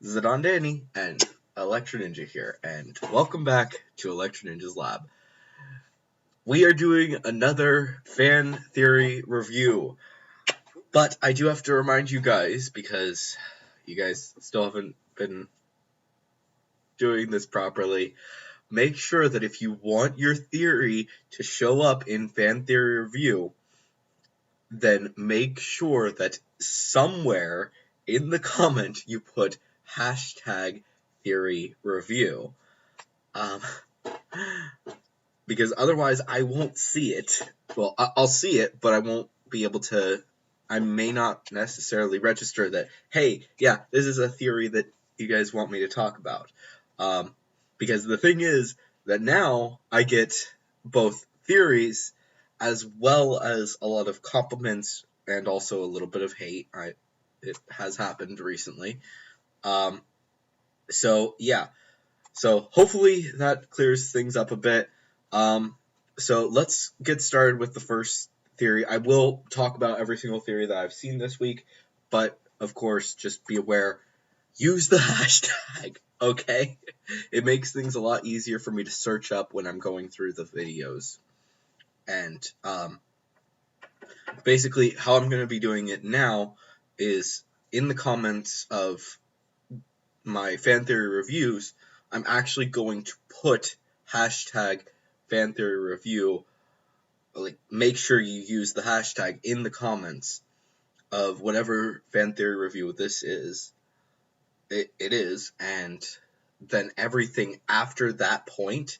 Zidane Danny and Electro Ninja here, and welcome back to Electro Ninja's Lab. We are doing another fan theory review, but I do have to remind you guys, because you guys still haven't been doing this properly, make sure that if you want your theory to show up in fan theory review, then make sure that somewhere in the comment you put hashtag theory review. Because otherwise I won't see it. Well, I'll see it, but I won't be able to. I may not necessarily register that, hey, yeah, this is a theory that you guys want me to talk about. Because the thing is that now I get both theories as well as a lot of compliments and also a little bit of hate. It has happened recently. So, yeah. So hopefully that clears things up a bit. So let's get started with the first theory. I will talk about every single theory that I've seen this week, but of course, just be aware, use the hashtag, okay? It makes things a lot easier for me to search up when I'm going through the videos. And basically, how I'm going to be doing it now is in the comments of my fan theory reviews, I'm actually going to put hashtag fan theory review. Like, make sure you use the hashtag in the comments of whatever fan theory review this is. It is, and then everything after that point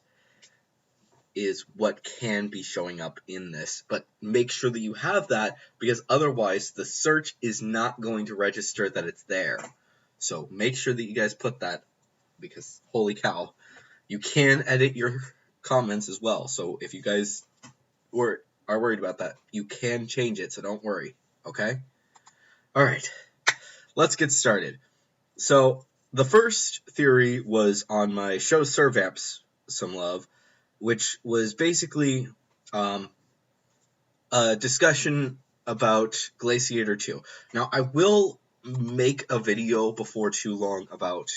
is what can be showing up in this. But make sure that you have that, because otherwise the search is not going to register that it's there. So make sure that you guys put that, because holy cow, you can edit your comments as well. So if you guys are worried about that, you can change it, so don't worry, okay? Alright, let's get started. So the first theory was on my show Sir Vamps Some Love, which was basically a discussion about Glaciator 2. Now, I will make a video before too long about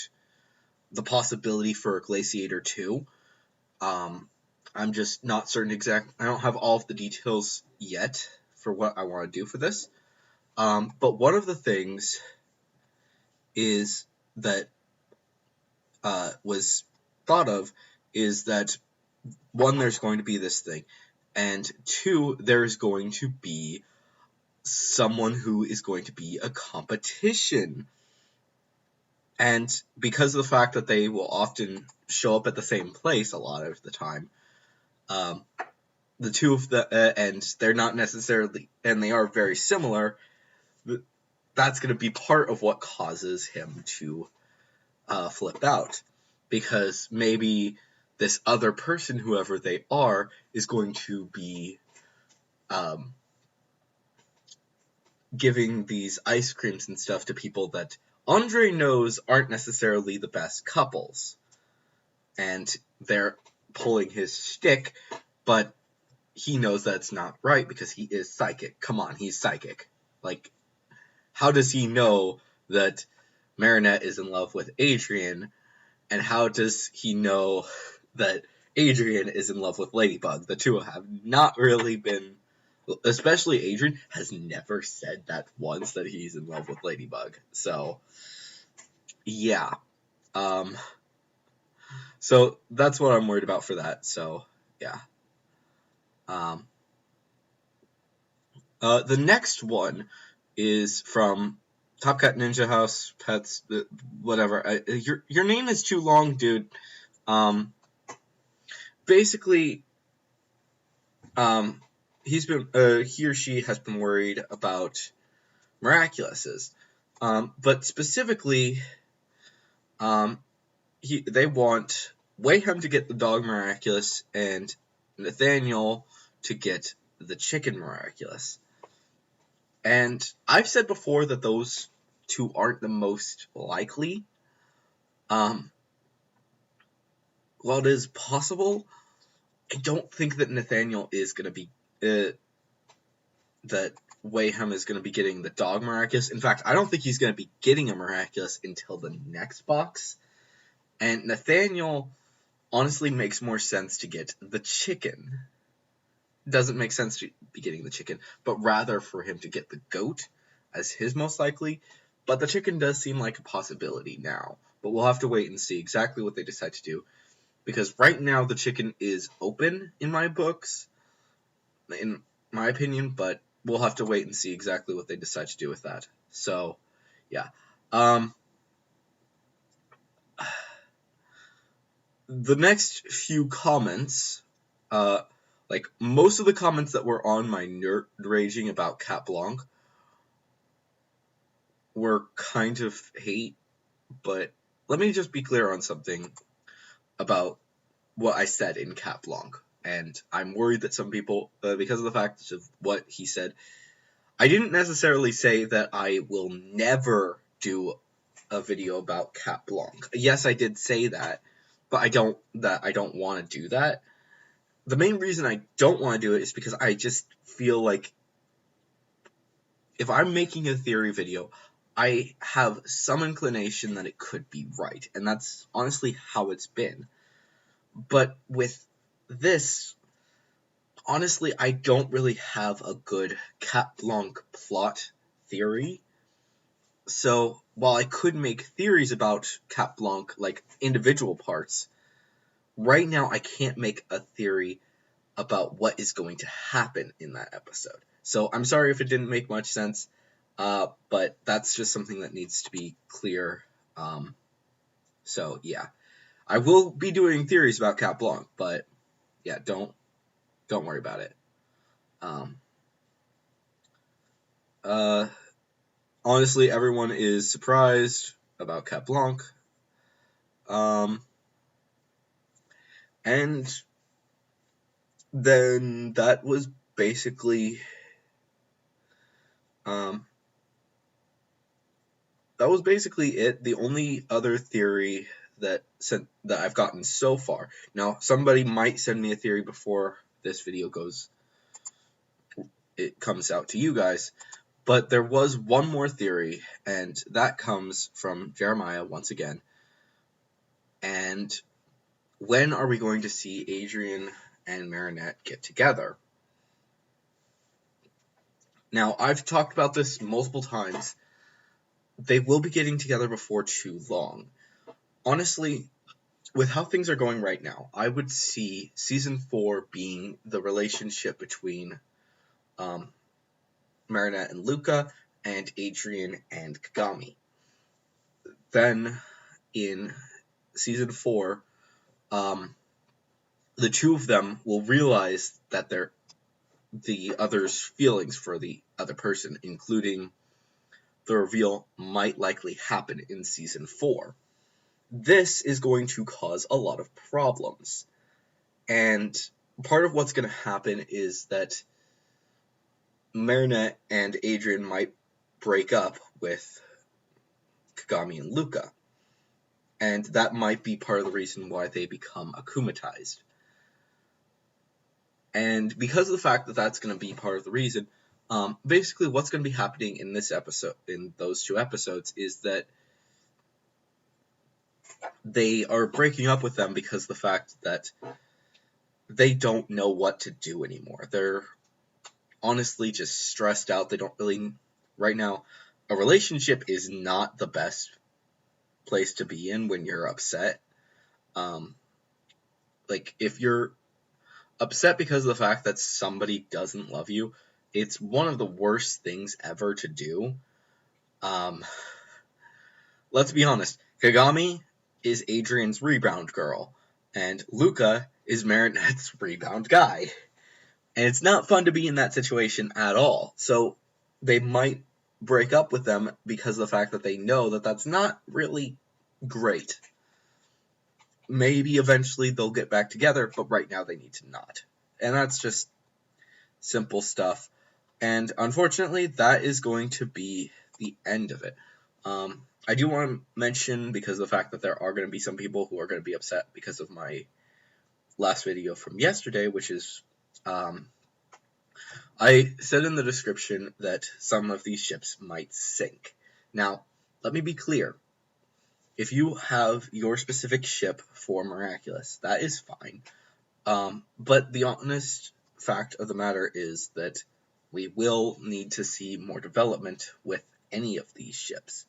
the possibility for Glaciator 2. I'm just not certain I don't have all of the details yet for what I want to do for this. But one of the things is that was thought of is that, one, there's going to be this thing, and two, there's going to be someone who is going to be a competition. And because of the fact that they will often show up at the same place a lot of the time, the two of the and they're not necessarily, and they are very similar, that's going to be part of what causes him to flip out, because maybe this other person, whoever they are, is going to be giving these ice creams and stuff to people that Andre knows aren't necessarily the best couples, and they're pulling his shtick, but he knows that's not right because he is psychic. Come on, he's psychic. Like, how does he know that Marinette is in love with Adrien, and how does he know that Adrien is in love with Ladybug? The two have not really been, especially Adrien has never said that once, that he's in love with Ladybug. So, yeah. So that's what I'm worried about for that. So, yeah. The next one is from Top Cat Ninja House Pets, whatever. Your name is too long, dude. Basically, he or she has been worried about Miraculouses, but specifically, they want Wayhem to get the dog Miraculous and Nathaniel to get the chicken Miraculous. And I've said before that those two aren't the most likely. While it is possible, I don't think that Nathaniel is going to be that Wayhem is going to be getting the dog Miraculous. In fact, I don't think he's going to be getting a Miraculous until the next box. And Nathaniel honestly makes more sense to get the chicken. Doesn't make sense to be getting the chicken, but rather for him to get the goat as his most likely. But the chicken does seem like a possibility now. But we'll have to wait and see exactly what they decide to do. Because right now the chicken is open in my books, in my opinion, but we'll have to wait and see exactly what they decide to do with that. So, yeah. The next few comments, like most of the comments that were on my nerd raging about Cat Blanc were kind of hate, but let me just be clear on something about what I said in Cat Blanc. And I'm worried that some people, because of the fact of what he said, I didn't necessarily say that I will never do a video about Cat Blanc. Yes, I did say that, but I don't want to do that. The main reason I don't want to do it is because I just feel like if I'm making a theory video, I have some inclination that it could be right, and that's honestly how it's been. But with this, honestly, I don't really have a good Cat Blanc plot theory. So, while I could make theories about Cat Blanc, like individual parts, right now I can't make a theory about what is going to happen in that episode. So, I'm sorry if it didn't make much sense, but that's just something that needs to be clear. So, yeah. I will be doing theories about Cat Blanc, but yeah, don't worry about it. Honestly, everyone is surprised about Cat Blanc. And then that was basically it. The only other theory that I've gotten so far. Now, somebody might send me a theory before this video comes out to you guys, but there was one more theory, and that comes from Jeremiah once again. And when are we going to see Adrian and Marinette get together? Now, I've talked about this multiple times. They will be getting together before too long. Honestly, with how things are going right now, I would see Season 4 being the relationship between Marinette and Luca, and Adrian and Kagami. Then, in Season 4, the two of them will realize that the other's feelings for the other person, including the reveal, might likely happen in Season 4. This is going to cause a lot of problems. And part of what's going to happen is that Marinette and Adrian might break up with Kagami and Luca. And that might be part of the reason why they become akumatized. And because of the fact that that's going to be part of the reason, basically what's going to be happening in this episode, in those two episodes, is that they are breaking up with them because of the fact that they don't know what to do anymore. They're honestly just stressed out. They don't really, right now, a relationship is not the best place to be in when you're upset. Like, if you're upset because of the fact that somebody doesn't love you, it's one of the worst things ever to do. Let's be honest. Kagami is Adrian's rebound girl, and Luca is Marinette's rebound guy. And it's not fun to be in that situation at all. So they might break up with them because of the fact that they know that that's not really great. Maybe eventually they'll get back together, but right now they need to not. And that's just simple stuff. And unfortunately, that is going to be the end of it. I do want to mention, because of the fact that there are going to be some people who are going to be upset because of my last video from yesterday, which is, I said in the description that some of these ships might sink. Now, let me be clear. If you have your specific ship for Miraculous, that is fine. But the honest fact of the matter is that we will need to see more development with any of these ships.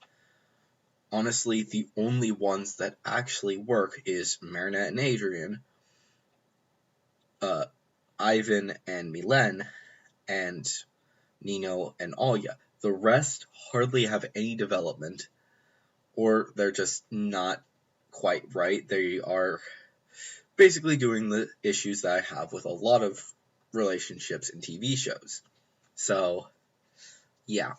Honestly, the only ones that actually work is Marinette and Adrian, Ivan and Milen, and Nino and Alya. The rest hardly have any development, or they're just not quite right. They are basically doing the issues that I have with a lot of relationships in TV shows. So, yeah.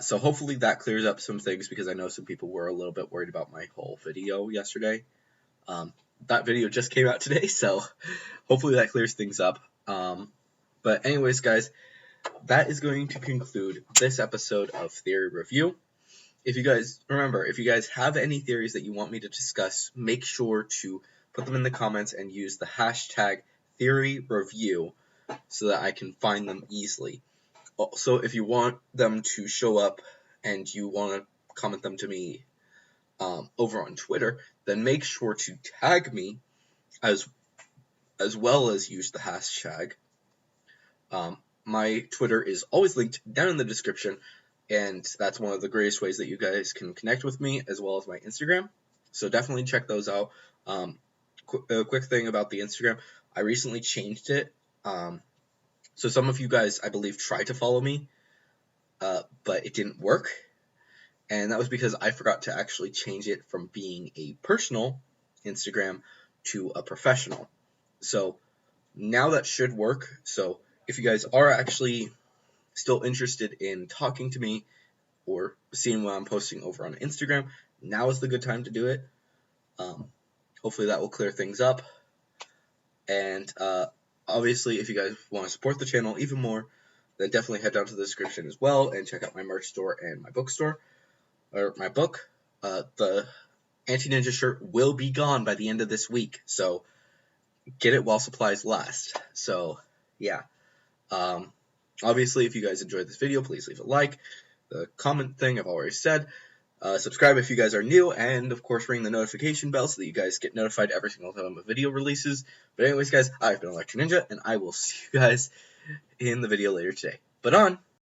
So hopefully that clears up some things, because I know some people were a little bit worried about my whole video yesterday. That video just came out today, so hopefully that clears things up. But anyways, guys, that is going to conclude this episode of Theory Review. If you guys have any theories that you want me to discuss, make sure to put them in the comments and use the hashtag Theory Review so that I can find them easily. Also, if you want them to show up and you want to comment them to me over on Twitter, then make sure to tag me as well as use the hashtag. My Twitter is always linked down in the description, and that's one of the greatest ways that you guys can connect with me, as well as my Instagram. So definitely check those out. A quick thing about the Instagram, I recently changed it. So some of you guys, I believe, tried to follow me, but it didn't work. And that was because I forgot to actually change it from being a personal Instagram to a professional. So now that should work. So if you guys are actually still interested in talking to me or seeing what I'm posting over on Instagram, now is the good time to do it. Hopefully that will clear things up. And obviously, if you guys want to support the channel even more, then definitely head down to the description as well and check out my merch store and my bookstore, or my book. The Anti-Ninja shirt will be gone by the end of this week, so get it while supplies last. So, yeah. Obviously, if you guys enjoyed this video, please leave a like. The comment thing I've already said. Subscribe if you guys are new, and of course ring the notification bell so that you guys get notified every single time a video releases. But anyways, guys, I've been Electro Ninja, and I will see you guys in the video later today. But on!